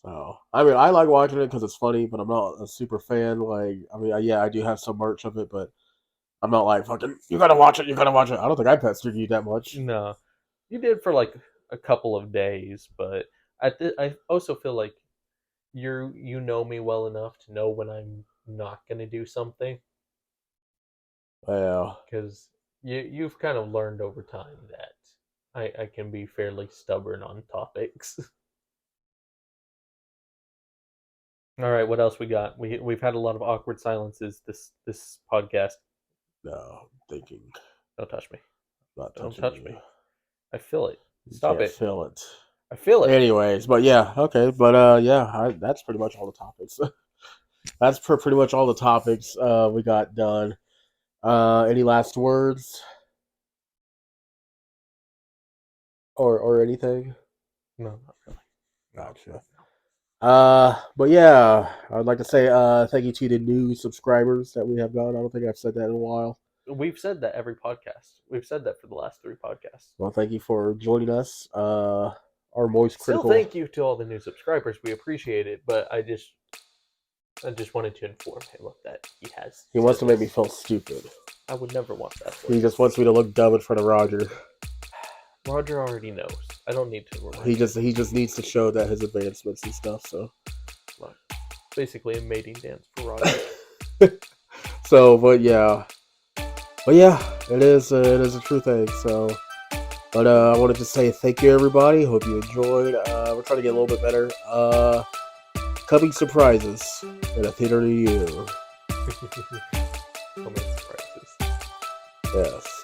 I mean, I like watching it because it's funny, but I'm not a super fan. Like, I mean, yeah, I do have some merch of it, but I'm not like fucking. You gotta watch it. You gotta watch it. I don't think I pestered you that much. No, you did for like a couple of days, but I also feel like you know me well enough to know when I'm not gonna do something. Well, Because you've kind of learned over time that I can be fairly stubborn on topics. All right, what else we got? We've had a lot of awkward silences this podcast. no, I'm thinking, Don't touch me. not Don't touching touch you. me. I feel it. You Stop can't it. feel it. I feel it. Anyways, but yeah, okay, but yeah, that's pretty much all the topics. that's pretty much all the topics we got done. Any last words or anything? No, not really. Gotcha. But yeah, I'd like to say thank you to the new subscribers that we have got. I don't think I've said that in a while. We've said that every podcast. We've said that for the last 3 podcasts. Well, thank you for joining us. Our most Still, critical. thank you to all the new subscribers. We appreciate it, but I just wanted to inform him of that. He wants to make me feel stupid. I would never want that. He just wants me to look dumb in front of Roger. Roger already knows. I don't need to remind He just needs to show that his advancements and stuff. So basically a mating dance for Roger. So, but yeah, it is a true thing. So, but I wanted to say thank you, everybody. Hope you enjoyed. We're trying to get a little bit better. Coming surprises in a theater near you. Coming surprises. Yes.